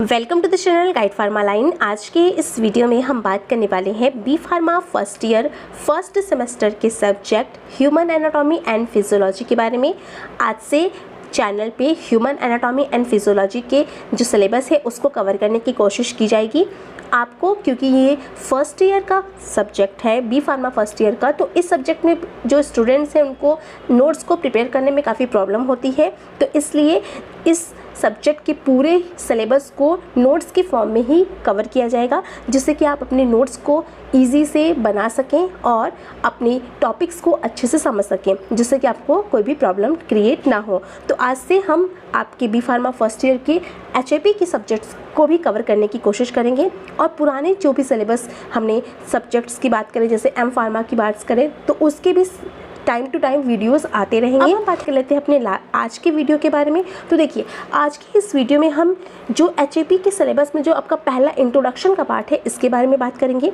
Welcome to the channel guide pharma line. आज के इस वीडियो में हम बात करने वाले हैं B pharma first year first semester के subject human anatomy and physiology के बारे में। आज से चैनल पे ह्यूमन एनाटॉमी एंड फिजियोलॉजी के जो सिलेबस है उसको कवर करने की कोशिश की जाएगी आपको, क्योंकि ये फर्स्ट ईयर का सब्जेक्ट है, बी फार्मा फर्स्ट ईयर का। तो इस सब्जेक्ट में जो स्टूडेंट्स हैं उनको नोट्स को प्रिपेयर करने में काफ़ी प्रॉब्लम होती है, तो इसलिए इस सब्जेक्ट के पूरे सिलेबस को नोट्स के फॉर्म में ही कवर किया जाएगा, जिससे कि आप अपने नोट्स को इजी से बना सकें और अपने टॉपिक्स को अच्छे से समझ सकें, जिससे कि आपको कोई भी प्रॉब्लम क्रिएट ना हो। तो आज से हम आपके बी फार्मा फर्स्ट ईयर के एचएपी के सब्जेक्ट्स को भी कवर करने की कोशिश करेंगे, और पुराने जो भी सिलेबस हमने सब्जेक्ट्स की बात करें, जैसे एम फार्मा की बात करें, तो उसके भी टाइम टू टाइम वीडियोस आते रहेंगे। अब हम बात कर लेते हैं अपने आज के वीडियो के बारे में। तो देखिए, आज की इस वीडियो में हम जो एचएपी के सिलेबस में जो आपका पहला इंट्रोडक्शन का पार्ट है, इसके बारे में बात करेंगे।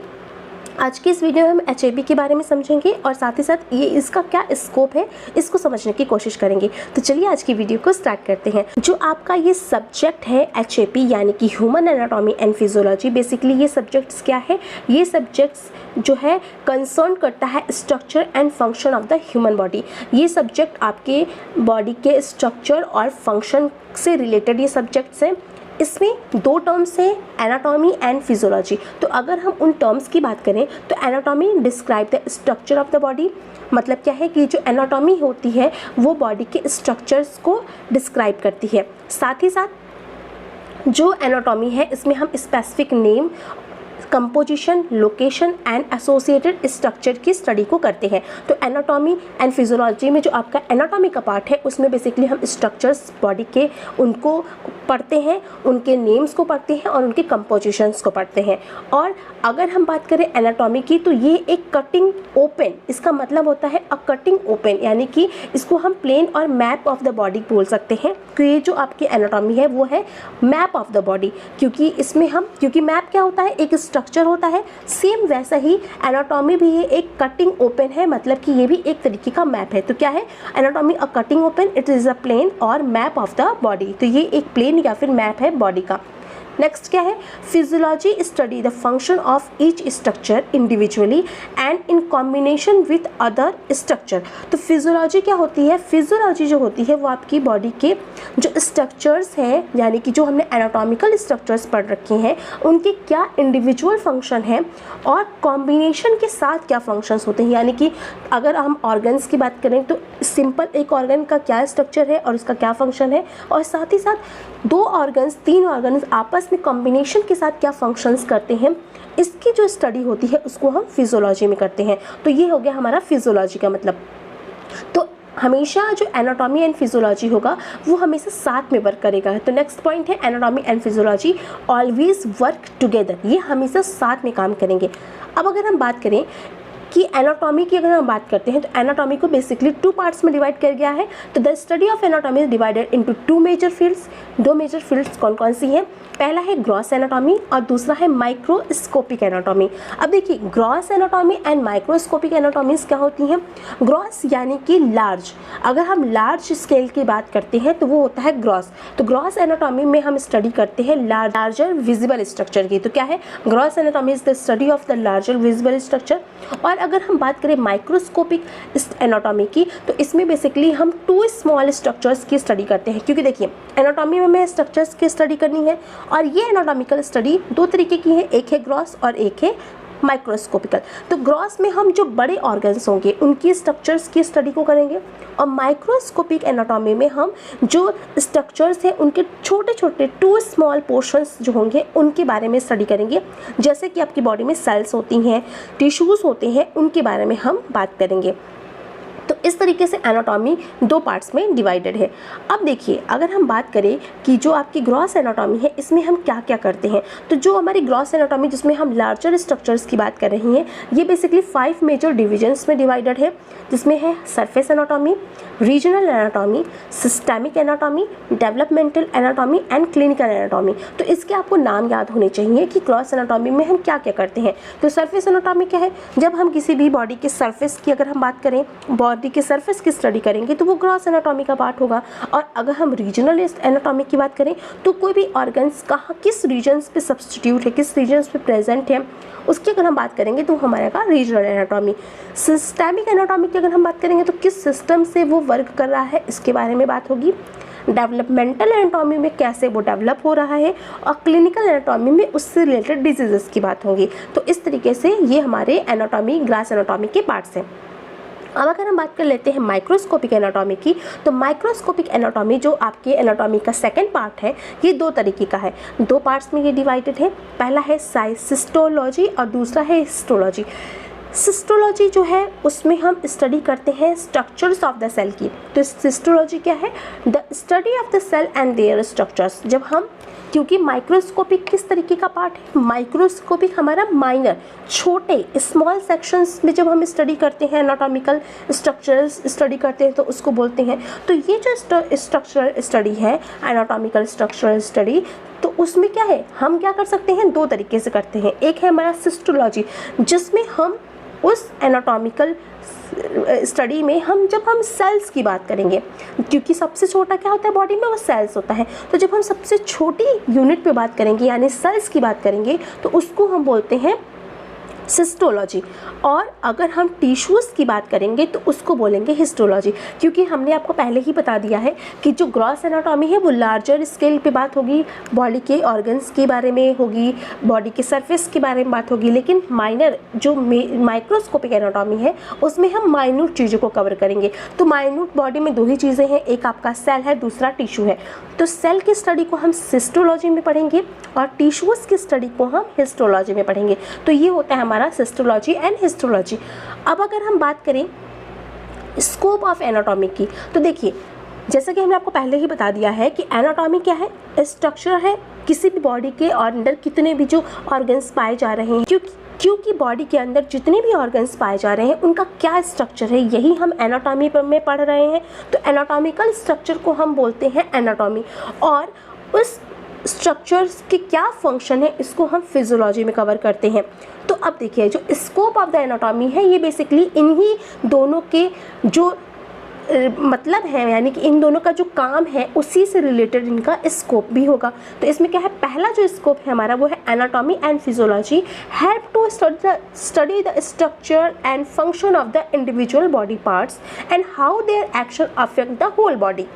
आज की इस वीडियो में हम एचएपी के बारे में समझेंगे और साथ ही साथ ये इसका क्या स्कोप है इसको समझने की कोशिश करेंगे। तो चलिए आज की वीडियो को स्टार्ट करते हैं। जो आपका ये सब्जेक्ट है एचएपी यानी कि human anatomy and physiology, basically ये सब्जेक्ट्स क्या है, ये सब्जेक्ट्स जो है कंसर्न करता है structure and function of the human body. ये सब्जेक्ट आपके बॉडी के स्ट्रक्चर और फंक्शन से रिलेटेड ये सब्जेक्ट्स हैं। इसमें दो टर्म्स हैं, एनाटॉमी एंड फिजियोलॉजी। तो अगर हम उन टर्म्स की बात करें तो anatomy describe the structure of the body, मतलब क्या है कि जो एनाटॉमी होती है वो बॉडी के स्ट्रक्चर्स को डिस्क्राइब करती है। साथ ही साथ जो एनाटॉमी है इसमें हम specific name, composition, location and associated structure की स्टडी को करते हैं। तो एनाटॉमी एंड फिजियोलॉजी में जो आपका एनाटॉमी का पार्ट है उसमें बेसिकली हम स्ट्रक्चर्स बॉडी के उनको पढ़ते हैं, उनके नेम्स को पढ़ते हैं और उनके कंपोजिशंस को पढ़ते हैं। और अगर हम बात करें एनाटॉमी की, तो ये एक कटिंग ओपन, इसका मतलब होता है अ कटिंग ओपन, यानी कि इसको हम plane or map of the body बोल सकते हैं। तो ये जो आपकी एनाटॉमी है वो है मैप ऑफ द बॉडी, क्योंकि मैप क्या होता है, एक स्ट्रक्चर होता है। सेम वैसा ही एनाटॉमी भी है, एक कटिंग ओपन है, मतलब कि ये भी एक तरीके का मैप है। तो क्या है anatomy, a cutting open, it is a plan or map of the body. तो ये एक प्लेन या फिर मैप है बॉडी का। नेक्स्ट क्या है, physiology study the function of each structure individually and in combination with other structure. तो फिजियोलॉजी क्या होती है, फिजियोलॉजी जो होती है वो आपकी बॉडी के जो स्ट्रक्चर्स हैं, यानी कि जो हमने एनाटॉमिकल स्ट्रक्चर्स पढ़ रखे हैं उनके क्या इंडिविजुअल फंक्शन है और कॉम्बिनेशन के साथ क्या फंक्शंस होते हैं। यानी कि अगर हम ऑर्गन्स की बात करें तो सिंपल एक ऑर्गन का क्या स्ट्रक्चर है और उसका क्या फंक्शन है, और साथ ही साथ दो ऑर्गन्स, तीन ऑर्गन्स आपस में कॉम्बिनेशन के साथ क्या फंक्शंस करते हैं, इसकी जो स्टडी होती है उसको हम फिजियोलॉजी में करते हैं। तो ये हो गया हमारा फिजियोलॉजी का मतलब। तो हमेशा जो एनाटॉमी एंड फिजियोलॉजी होगा वो हमेशा साथ में वर्क करेगा। तो नेक्स्ट पॉइंट है anatomy and physiology always work together, ये हमेशा साथ में काम करेंगे। अब अगर हम बात करें कि एनाटॉमी की अगर हम बात करते हैं तो एनाटॉमी को बेसिकली टू पार्ट्स में डिवाइड किया गया है। तो the study of anatomy is divided into two major fields. दो मेजर फील्ड्स कौन कौन सी हैं, पहला है ग्रॉस एनाटॉमी और दूसरा है माइक्रोस्कोपिक एनाटॉमी। अब देखिए, ग्रॉस एनाटॉमी एंड माइक्रोस्कोपिक एनाटॉमीज क्या होती हैं। ग्रॉस यानी कि लार्ज, अगर हम लार्ज स्केल की बात करते हैं तो वो होता है ग्रॉस। तो ग्रॉस एनाटॉमी में हम स्टडी करते हैं लार्जर विजिबल स्ट्रक्चर की। तो क्या है, gross anatomy is the study of the larger visible structure. और अगर हम बात करें माइक्रोस्कोपिक एनाटॉमी की, तो इसमें बेसिकली हम टू स्मॉल स्ट्रक्चर्स की स्टडी करते हैं। क्योंकि देखिए, एनाटॉमी में हमें स्ट्रक्चर्स की स्टडी करनी है और ये एनाटॉमिकल स्टडी दो तरीके की है, एक है ग्रॉस और एक है माइक्रोस्कोपिकल। तो ग्रॉस में हम जो बड़े ऑर्गन्स होंगे उनकी स्ट्रक्चर्स की स्टडी को करेंगे, और माइक्रोस्कोपिक एनाटॉमी में हम जो स्ट्रक्चर्स हैं उनके छोटे छोटे टू स्मॉल पोर्शंस जो होंगे उनके बारे में स्टडी करेंगे। जैसे कि आपकी बॉडी में सेल्स होती हैं, टिश्यूज़ होते हैं, उनके बारे में हम बात करेंगे। तो इस तरीके से एनाटॉमी दो पार्ट्स में डिवाइडेड है। अब देखिए, अगर हम बात करें कि जो आपकी ग्रॉस एनाटॉमी है इसमें हम क्या क्या करते हैं, तो जो हमारी ग्रॉस एनाटॉमी जिसमें हम लार्जर स्ट्रक्चर्स की बात कर रही हैं, ये बेसिकली 5 मेजर डिविजन्स में डिवाइडेड है, जिसमें है surface anatomy, regional anatomy, systemic anatomy, developmental anatomy and clinical anatomy. तो इसके आपको नाम याद होने चाहिए कि ग्रॉस एनाटॉमी में हम क्या क्या करते हैं। तो सरफेस एनाटॉमी क्या है, जब हम किसी भी बॉडी के सरफेस की अगर हम बात करें, बॉडी के सरफेस की स्टडी करेंगे तो वो ग्रॉस एनाटॉमी का पार्ट होगा। और अगर हम रीजनल एनाटॉमी की बात करें तो कोई भी ऑर्गन्स कहाँ किस रीजन्स पे सब्स्टिट्यूट है, किस रीजन्स पे प्रेजेंट है, उसकी अगर हम बात करेंगे तो हमारा रीजनल एनाटॉमी। सिस्टेमिक एनाटॉमी की अगर हम बात करेंगे तो किस सिस्टम से वो वर्क कर रहा है इसके बारे में बात होगी। डेवलपमेंटल एनाटॉमी में कैसे वो डेवलप हो रहा है, और क्लिनिकल एनाटॉमी में उससे रिलेटेड डिजीजेस की बात होगी। तो इस तरीके से ये हमारे एनाटॉमी, ग्रास एनाटॉमी के पार्ट्स हैं। अब अगर हम बात कर लेते हैं माइक्रोस्कोपिक एनाटॉमी की, तो माइक्रोस्कोपिक एनाटॉमी जो आपके एनाटॉमी का सेकंड पार्ट है, ये दो तरीके का है, दो पार्ट्स में ये डिवाइडेड है। पहला है सिस्टोलॉजी और दूसरा है हिस्टोलॉजी। सिस्टोलॉजी जो है उसमें हम स्टडी करते हैं स्ट्रक्चर्स ऑफ द सेल की। तो सिस्टोलॉजी क्या है? The study of the cell and their structures. जब हम, क्योंकि माइक्रोस्कोपिक किस तरीके का पार्ट है, माइक्रोस्कोपिक हमारा माइनर, छोटे स्मॉल सेक्शंस में जब हम स्टडी करते हैं, एनाटॉमिकल स्ट्रक्चर्स स्टडी करते हैं तो उसको बोलते हैं। तो ये जो स्ट्रक्चरल स्टडी है, एनाटॉमिकल स्ट्रक्चरल स्टडी, तो उसमें क्या है, हम क्या कर सकते हैं, दो तरीके से करते हैं। एक है हमारा सिस्टोलॉजी, जिसमें हम उस एनाटॉमिकल स्टडी में जब हम सेल्स की बात करेंगे, क्योंकि सबसे छोटा क्या होता है बॉडी में, वो सेल्स होता है। तो जब हम सबसे छोटी यूनिट पे बात करेंगे यानी सेल्स की बात करेंगे तो उसको हम बोलते हैं सिस्टोलॉजी। और अगर हम टिश्यूज़ की बात करेंगे तो उसको बोलेंगे हिस्टोलॉजी, क्योंकि हमने आपको पहले ही बता दिया है कि जो ग्रॉस एनाटॉमी है वो लार्जर स्केल पे बात होगी, बॉडी के ऑर्गन्स के बारे में होगी, बॉडी के सरफेस के बारे में बात होगी। लेकिन माइनर जो माइक्रोस्कोपिक एनाटॉमी है उसमें हम माइन्यूट चीज़ों को कवर करेंगे। तो माइन्यूट बॉडी में दो ही चीज़ें हैं, एक आपका सेल है, दूसरा टिश्यू है। तो सेल की स्टडी को हम सिस्टोलॉजी में पढ़ेंगे और टिश्यूज़ की स्टडी को हम हिस्टोलॉजी में पढ़ेंगे। तो ये होता है हमारा सिस्टोलॉजी एंड हिस्टोलॉजी। अब अगर हम बात करें स्कोप ऑफ एनाटॉमी की, तो देखिए जैसा कि हमने आपको पहले ही बता दिया है कि एनाटॉमी क्या है, स्ट्रक्चर है किसी भी बॉडी के अंदर कितने भी जो ऑर्गन्स पाए जा रहे हैं, क्योंकि बॉडी के अंदर जितने भी ऑर्गन्स पाए जा रहे हैं उनका क्या स्ट्रक्चर है, यही हम एनाटॉमी में पढ़ रहे हैं। तो एनाटॉमिकल स्ट्रक्चर को हम बोलते हैं एनाटॉमी, और उस स्ट्रक्चर्स के क्या फंक्शन है इसको हम फिजियोलॉजी में कवर करते हैं। तो अब देखिए जो स्कोप ऑफ द एनाटॉमी है ये बेसिकली इन्हीं दोनों के जो मतलब है, यानी कि इन दोनों का जो काम है उसी से रिलेटेड इनका स्कोप भी होगा। तो इसमें क्या है, पहला जो स्कोप है हमारा वो है anatomy and physiology help to study the structure and function of the individual body parts and how their action affect the whole body.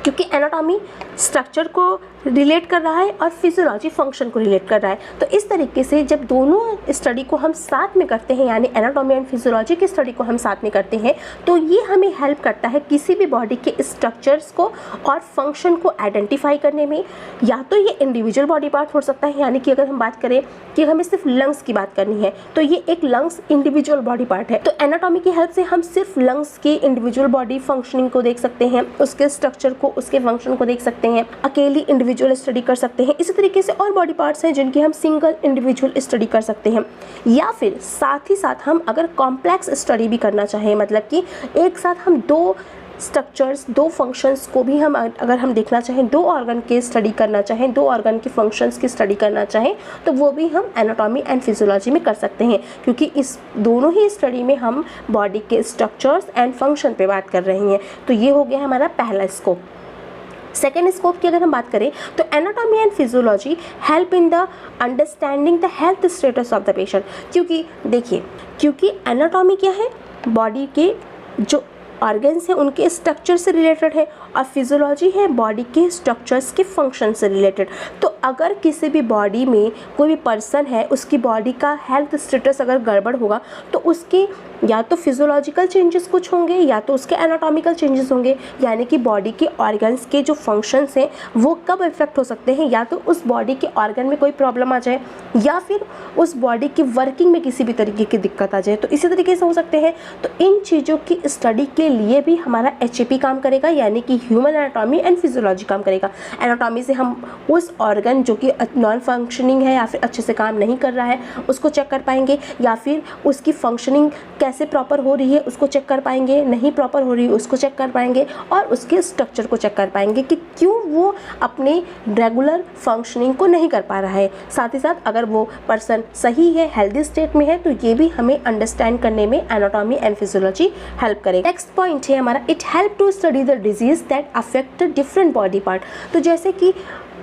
क्योंकि एनाटॉमी स्ट्रक्चर को रिलेट कर रहा है और फिजियोलॉजी फंक्शन को रिलेट कर रहा है, तो इस तरीके से जब दोनों स्टडी को हम साथ में करते हैं, यानी एनाटॉमी एंड फिजियोलॉजी की स्टडी को हम साथ में करते हैं, तो ये हमें हेल्प करता है किसी भी बॉडी के स्ट्रक्चर्स को और फंक्शन को आइडेंटिफाई करने में। या तो ये इंडिविजुअल बॉडी पार्ट हो सकता है, यानी कि अगर हम बात करें कि हमें सिर्फ लंग्स की बात करनी है तो ये एक लंग्स इंडिविजुअल बॉडी पार्ट है, तो एनाटॉमी की हेल्प से हम सिर्फ लंग्स के इंडिविजुअल बॉडी फंक्शनिंग को देख सकते हैं, उसके स्ट्रक्चर को, उसके फंक्शन को देख सकते हैं, अकेली इंडिविजुअल स्टडी कर सकते हैं। इसी तरीके से और बॉडी पार्ट्स हैं जिनकी हम सिंगल इंडिविजुअल स्टडी कर सकते हैं, या फिर साथ ही साथ हम अगर कॉम्प्लेक्स स्टडी भी करना चाहें, मतलब कि एक साथ हम दो स्ट्रक्चर्स, दो फंक्शंस को भी हम अगर हम देखना चाहें, दो ऑर्गन के स्टडी करना चाहें, दो ऑर्गन के फंक्शंस की स्टडी करना चाहें, तो वो भी हम एनाटॉमी एंड फिजियोलॉजी में कर सकते हैं, क्योंकि इस दोनों ही स्टडी में हम बॉडी के स्ट्रक्चर्स एंड फंक्शन पे बात कर रहे हैं। तो ये हो गया हमारा पहला स्कोप। सेकेंड स्कोप की अगर हम बात करें तो anatomy and physiology help in the understanding the health status of the patient. क्योंकि देखिए, क्योंकि एनाटॉमी क्या है, बॉडी के जो ऑर्गन्स हैं उनके स्ट्रक्चर से रिलेटेड है, और फिजियोलॉजी है बॉडी के स्ट्रक्चर्स के फंक्शन से रिलेटेड। तो अगर किसी भी बॉडी में कोई भी पर्सन है, उसकी बॉडी का हेल्थ स्टेटस अगर गड़बड़ होगा तो उसके या तो फिजियोलॉजिकल चेंजेस कुछ होंगे या तो उसके एनाटॉमिकल चेंजेस होंगे, यानी कि बॉडी के ऑर्गन्स के जो फंक्शंस हैं वो कब इफेक्ट हो सकते हैं, या तो उस बॉडी के ऑर्गन में कोई प्रॉब्लम आ जाए या फिर उस बॉडी की वर्किंग में किसी भी तरीके की दिक्कत आ जाए, तो इसी तरीके से हो सकते हैं। तो इन चीज़ों की स्टडी के के लिए भी हमारा HAP काम करेगा, यानी कि ह्यूमन एनाटॉमी एंड फिजियोलॉजी काम करेगा। एनाटॉमी से हम उस ऑर्गन जो कि नॉन फंक्शनिंग है या फिर अच्छे से काम नहीं कर रहा है उसको चेक कर पाएंगे, या फिर उसकी फंक्शनिंग कैसे प्रॉपर हो रही है उसको चेक कर पाएंगे, नहीं प्रॉपर हो रही है उसको चेक कर पाएंगे, और उसके स्ट्रक्चर को चेक कर पाएंगे कि क्यों वो अपने रेगुलर फंक्शनिंग को नहीं कर पा रहा है। साथ ही साथ अगर वो पर्सन सही है, हेल्दी स्टेट में है, तो ये भी हमें अंडरस्टैंड करने में एनाटॉमी एंड फिजियोलॉजी हेल्प करेगा। नेक्स्ट पॉइंट है हमारा, it help to study the disease that affect different body part. तो जैसे कि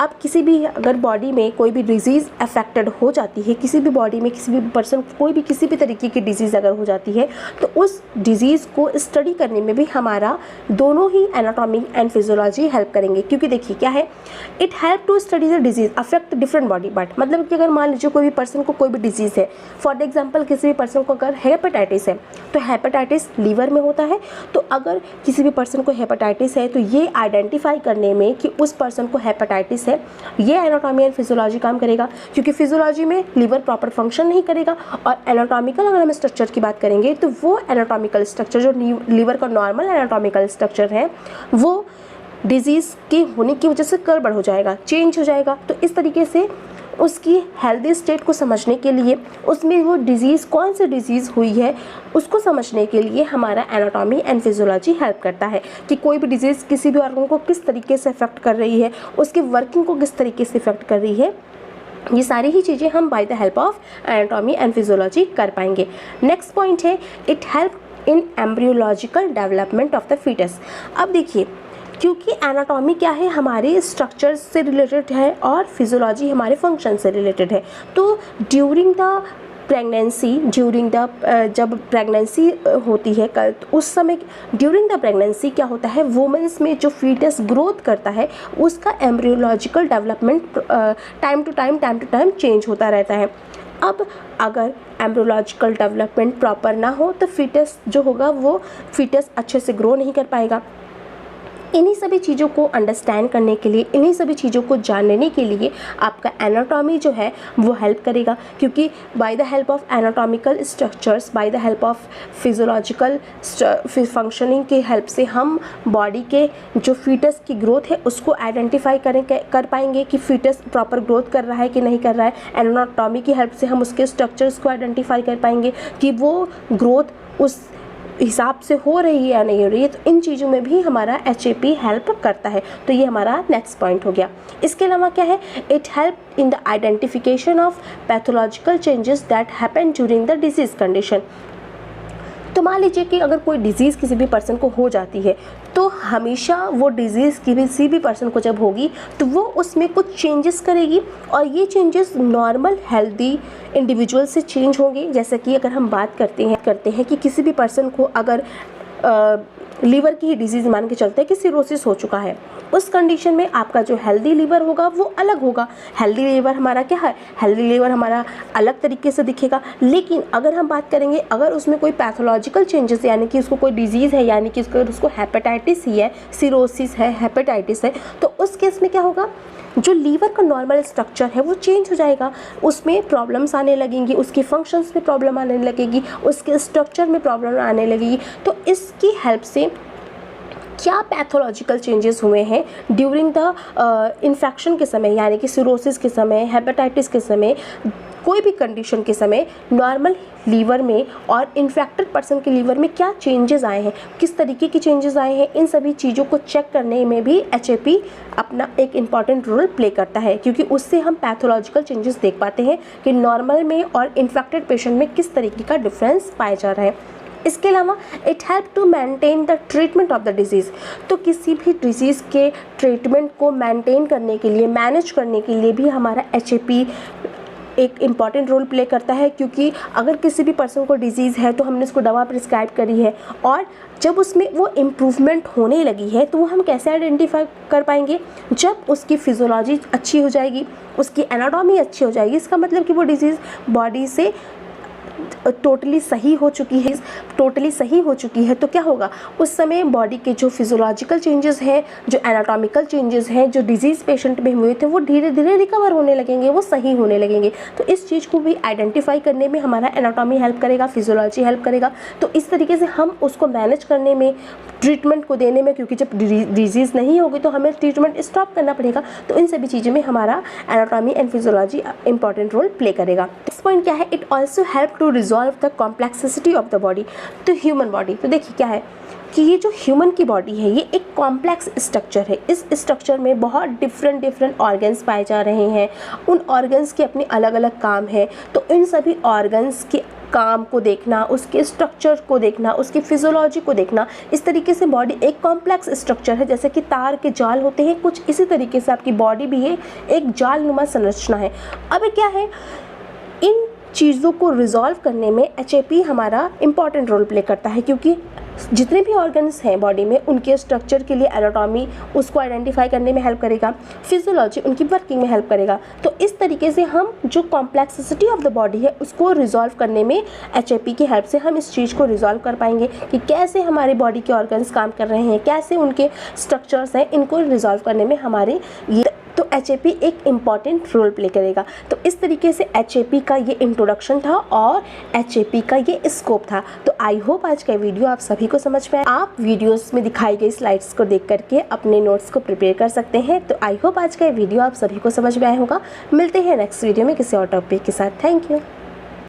अब किसी भी अगर बॉडी में कोई भी डिजीज़ अफेक्टेड हो जाती है, किसी भी बॉडी में किसी भी पर्सन कोई भी किसी भी तरीके की डिजीज़ अगर हो जाती है, तो उस डिजीज़ को स्टडी करने में भी हमारा दोनों ही एनाटॉमी एंड फिजियोलॉजी हेल्प करेंगे। क्योंकि देखिए क्या है, it help to study the disease affect different body part. मतलब कि अगर मान लीजिए कोई भी पर्सन को कोई भी डिजीज़ है, फॉर एग्जाम्पल किसी भी पर्सन को अगर हेपेटाइटिस है, तो हेपेटाइटिस लीवर में होता है, तो अगर किसी भी पर्सन को हेपेटाइटिस है तो ये आइडेंटिफाई करने में कि उस पर्सन को हेपेटाइटिस है, ये एनाटॉमी एंड फिजियोलॉजी काम करेगा। क्योंकि फिजियोलॉजी में लीवर प्रॉपर फंक्शन नहीं करेगा, और एनाटॉमिकल अगर हम स्ट्रक्चर की बात करेंगे तो वो एनाटॉमिकल स्ट्रक्चर जो लीवर का नॉर्मल एनाटॉमिकल स्ट्रक्चर है वो डिजीज़ के होने की वजह से गड़बड़ हो जाएगा, चेंज हो जाएगा। तो इस तरीके से उसकी हेल्दी स्टेट को समझने के लिए, उसमें वो डिज़ीज़ कौन सी डिज़ीज़ हुई है उसको समझने के लिए हमारा एनाटॉमी एंड फिजियोलॉजी हेल्प करता है कि कोई भी डिज़ीज़ किसी भी ऑर्गन को किस तरीके से इफेक्ट कर रही है, उसकी वर्किंग को किस तरीके से इफेक्ट कर रही है। ये सारी ही चीज़ें हम by the help of anatomy and physiology कर पाएंगे। नेक्स्ट पॉइंट है, it help in embryological development of the foetus. अब देखिए, क्योंकि एनाटॉमी क्या है, हमारे स्ट्रक्चर से रिलेटेड है और फिजियोलॉजी हमारे फंक्शन से रिलेटेड है। तो ड्यूरिंग द प्रेगनेंसी, जब प्रेगनेंसी होती है तो उस समय ड्यूरिंग द प्रेगनेंसी क्या होता है, वुमेन्स में जो फीटस ग्रोथ करता है उसका embryological development time to time change होता रहता है। अब अगर एम्ब्रियोलॉजिकल डेवलपमेंट प्रॉपर ना हो तो फीटस जो होगा वो फीटस अच्छे से ग्रो नहीं कर पाएगा। इन्हीं सभी चीज़ों को अंडरस्टैंड करने के लिए, इन्हीं सभी चीज़ों को जानने के लिए आपका एनाटॉमी जो है वो हेल्प करेगा। क्योंकि bye the help of anatomical structures, bye the help of physiological functioning के हेल्प से हम बॉडी के जो फीटस की ग्रोथ है उसको आइडेंटिफाई कर पाएंगे कि फीटस प्रॉपर ग्रोथ कर रहा है कि नहीं कर रहा है। एनाटॉमी की हेल्प से हम उसके स्ट्रक्चर्स को आइडेंटिफाई कर पाएंगे कि वो ग्रोथ उस हिसाब से हो रही है या नहीं हो रही है। तो इन चीज़ों में भी हमारा HAP हेल्प करता है। तो ये हमारा नेक्स्ट पॉइंट हो गया। इसके अलावा क्या है, it help in the identification of pathological changes that happen during the disease condition. तो मान लीजिए कि अगर कोई डिज़ीज़ किसी भी पर्सन को हो जाती है, तो हमेशा वो डिज़ीज़ किसी भी पर्सन को जब होगी तो वो उसमें कुछ चेंजेस करेगी, और ये चेंजेस नॉर्मल हेल्दी इंडिविजुअल से चेंज होंगे। जैसे कि अगर हम बात करते हैं कि किसी भी पर्सन को अगर लीवर की ही डिजीज़ मान के चलते हैं कि सिरोसिस हो चुका है, उस कंडीशन में आपका जो हेल्दी लीवर होगा वो अलग होगा। हेल्दी लीवर हमारा क्या है, हेल्दी लीवर हमारा अलग तरीके से दिखेगा। लेकिन अगर हम बात करेंगे, अगर उसमें कोई पैथोलॉजिकल चेंजेस, यानी कि उसको कोई डिजीज़ है, यानी कि उसको हेपेटाइटिस ही है, सिरोसिस है, हेपेटाइटिस है, तो उस केस में क्या होगा, जो लीवर का नॉर्मल स्ट्रक्चर है वो चेंज हो जाएगा, उसमें प्रॉब्लम्स आने लगेंगी, उसके फंक्शंस में प्रॉब्लम आने लगेगी, उसके स्ट्रक्चर में प्रॉब्लम आने लगेगी। तो इसकी हेल्प से क्या पैथोलॉजिकल चेंजेस हुए हैं ड्यूरिंग द इन्फेक्शन के समय, यानी कि सिरोसिस के समय, हेपेटाइटिस के समय, कोई भी कंडीशन के समय नॉर्मल लीवर में और इन्फेक्टेड पर्सन के लीवर में क्या चेंजेस आए हैं, किस तरीके की चेंजेस आए हैं, इन सभी चीज़ों को चेक करने में भी HAP अपना एक इम्पॉर्टेंट रोल प्ले करता है। क्योंकि उससे हम पैथोलॉजिकल चेंजेस देख पाते हैं कि नॉर्मल में और इन्फेक्टेड पेशेंट में किस तरीके का डिफरेंस पाया जा रहा है। इसके अलावा it help to maintain the treatment of the disease. तो किसी भी डिजीज़ के ट्रीटमेंट को मेंटेन करने के लिए, मैनेज करने के लिए भी हमारा HAP एक इम्पॉर्टेंट रोल प्ले करता है। क्योंकि अगर किसी भी पर्सन को डिजीज़ है तो हमने उसको दवा प्रिस्क्राइब करी है, और जब उसमें वो इम्प्रूवमेंट होने लगी है तो वो हम कैसे आइडेंटिफाई कर पाएंगे, जब उसकी फिजियोलॉजी अच्छी हो जाएगी, उसकी एनाटॉमी अच्छी हो जाएगी। इसका मतलब कि वो डिजीज़ बॉडी से टोटली सही हो चुकी है तो क्या होगा, उस समय बॉडी के जो फिजियोलॉजिकल चेंजेस हैं, जो एनाटॉमिकल चेंजेस हैं, जो डिजीज़ पेशेंट में हुए थे वो धीरे धीरे रिकवर होने लगेंगे, वो सही होने लगेंगे। तो इस चीज़ को भी आइडेंटिफाई करने में हमारा एनाटॉमी हेल्प करेगा, फिजियोलॉजी हेल्प करेगा। तो इस तरीके से हम उसको मैनेज करने में, ट्रीटमेंट को देने में, क्योंकि जब डिजीज़ नहीं होगी तो हमें ट्रीटमेंट स्टॉप करना पड़ेगा। तो इन सभी चीज़ों में हमारा anatomy and physiology important role play करेगा। नेक्स्ट पॉइंट क्या है, it also help to resolve the complexity of the body. तो ह्यूमन बॉडी, तो देखिए क्या है कि ये जो ह्यूमन की बॉडी है ये एक कॉम्प्लेक्स स्ट्रक्चर है। इस स्ट्रक्चर में बहुत डिफरेंट ऑर्गन्स पाए जा रहे हैं। उन ऑर्गन्स के अपने अलग अलग काम है। तो इन सभी ऑर्गन्स के काम को देखना, उसके स्ट्रक्चर को देखना, उसकी फिजियोलॉजी को देखना, इस तरीके से बॉडी एक कॉम्प्लेक्स स्ट्रक्चर है। जैसे कि तार के जाल होते हैं, कुछ इसी तरीके से आपकी बॉडी भी है, एक जालनुमा संरचना है। अब क्या है, इन चीज़ों को रिजॉल्व करने में HAP हमारा इम्पॉर्टेंट रोल प्ले करता है, क्योंकि जितने भी ऑर्गन्स हैं बॉडी में उनके स्ट्रक्चर के लिए एनाटॉमी उसको आइडेंटिफाई करने में हेल्प करेगा, फिजियोलॉजी उनकी वर्किंग में हेल्प करेगा। तो इस तरीके से हम जो कॉम्प्लेक्सिटी ऑफ द बॉडी है उसको रिजॉल्व करने में HAP की हेल्प से हम इस चीज़ को रिजॉल्व कर पाएंगे कि कैसे हमारे बॉडी के ऑर्गन्स काम कर रहे हैं, कैसे उनके स्ट्रक्चर्स हैं, इनको रिजॉल्व करने में हमारे ये तो HAP एक इम्पॉर्टेंट रोल प्ले करेगा। तो इस तरीके से HAP का ये इंट्रोडक्शन था और HAP का ये स्कोप था। तो आई होप आज का वीडियो आप सभी को समझ में आया। आप वीडियोस में दिखाई गई स्लाइड्स को देख करके अपने नोट्स को प्रिपेयर कर सकते हैं। तो आई होप आज का वीडियो आप सभी को समझ में आया होगा। मिलते हैं नेक्स्ट वीडियो में किसी और टॉपिक के साथ। Thank you.